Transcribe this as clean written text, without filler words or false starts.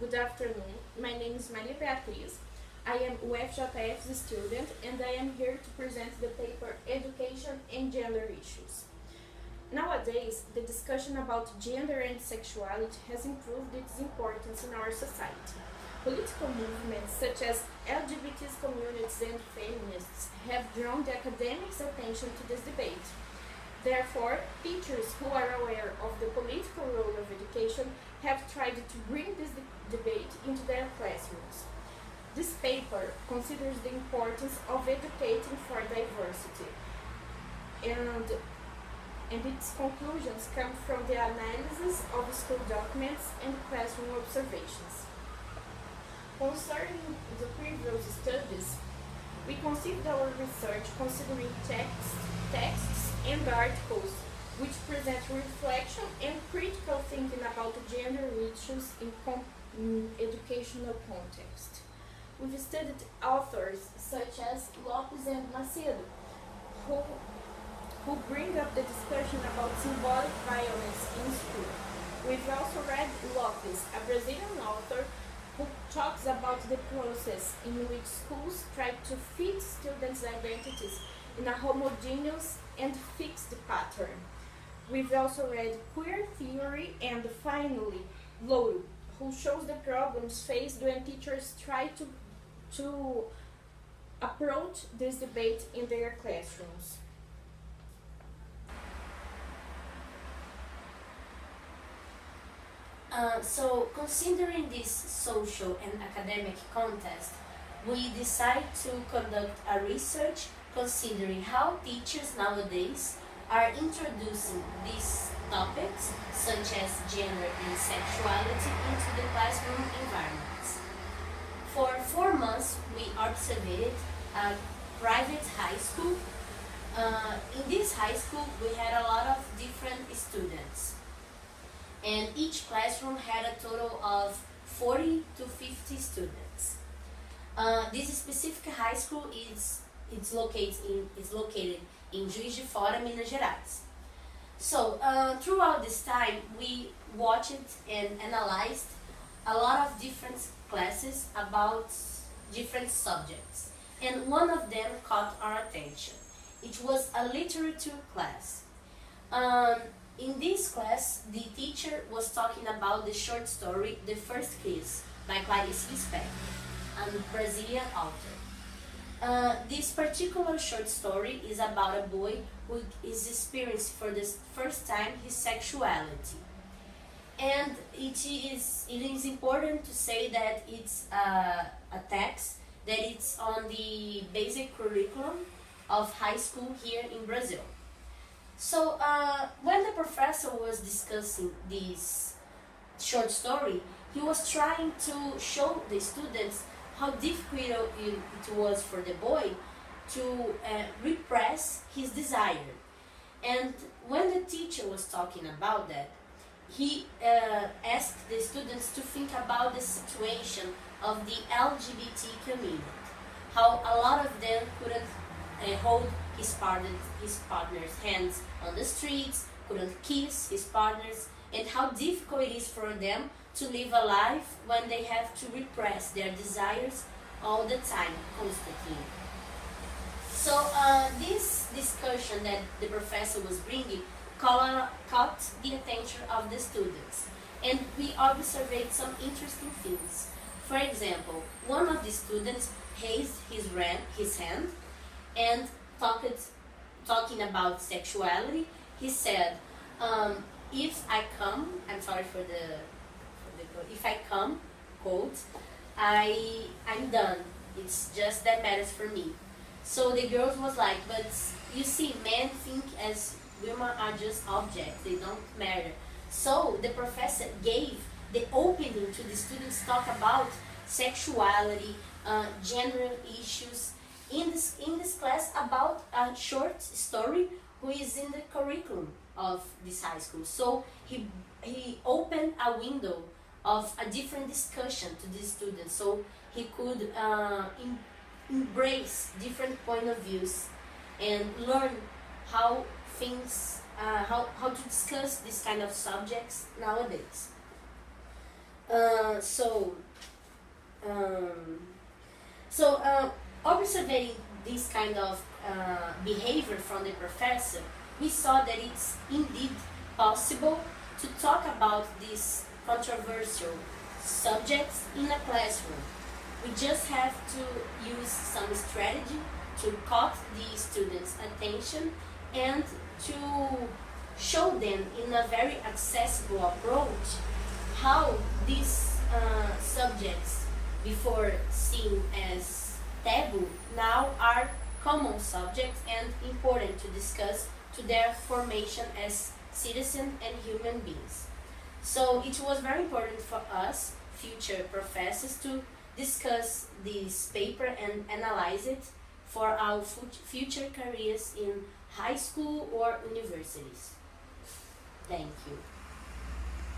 Good afternoon. My name is Maria Beatriz. I am UFJF's student and I am here to present the paper Education and Gender Issues. Nowadays, the discussion about gender and sexuality has improved its importance in our society. Political movements such as LGBT communities and feminists have drawn the academics' attention to this debate. Therefore, teachers who are aware of the political role of education have tried to bring this debate into their classrooms. This paper considers the importance of educating for diversity, and, and its conclusions come from the analysis of school documents and classroom observations. Concerning the previous studies, we conceived our research considering texts and articles which present reflection and critical thinking about gender issues in educational context. We've studied authors such as Lopes and Macedo, who, who bring up the discussion about symbolic violence in school. We've also read Lopes, a Brazilian author who talks about the process in which schools try to fit students' identities in a homogeneous and fixed pattern. We've also read Queer Theory and finally Louro, who shows the problems faced when teachers try to approach this debate in their classrooms. So, considering this social and academic context, we decide to conduct a research considering how teachers nowadays are introducing these topics, such as gender and sexuality, into the classroom environments. For 4 months, we observed a private high school. In this high school, we had a lot of different students, and each classroom had a total of 40 to 50 students. This specific high school is located in Juiz de Fora, Minas Gerais. So throughout this time, we watched and analyzed a lot of different classes about different subjects, and one of them caught our attention. It was a literature class. In this class, the teacher was talking about the short story The First Kiss by Clarice Lispector, a Brazilian author. This particular short story is about a boy who is experiencing for the first time his sexuality. And it is important to say that it's a text that it's on the basic curriculum of high school here in Brazil. So when the professor was discussing this short story, he was trying to show the students how difficult it was for the boy to repress his desire. And when the teacher was talking about that, he asked the students to think about the situation of the LGBT community, how a lot of them couldn't hold his partner's hands on the streets, couldn't kiss his partners, and how difficult it is for them to live a life when they have to repress their desires all the time, constantly. So this discussion that the professor was bringing caught the attention of the students, and we observed some interesting things. For example, one of the students raised his hand and talking about sexuality. He said, if I come, I'm sorry for the if I come, quote, I'm done. It's just that matters for me. So the girls was like, but you see, men think as women are just objects, they don't matter. So the professor gave the opening to the students talk about sexuality, gender issues in this class about a short story who is in the curriculum of this high school. So he opened a window of a different discussion to the students, so he could embrace different point of views and learn how things, how to discuss this kind of subjects nowadays. So, um, so, observing this kind of behavior from the professor, we saw that it's indeed possible to talk about these controversial subjects in a classroom. We just have to use some strategy to cut the students' attention and to show them in a very accessible approach how these subjects, before seen as taboo, now are common subjects and important to discuss to their formation as citizens and human beings. So it was very important for us, future professors, to discuss this paper and analyze it for our future careers in high school or universities. Thank you.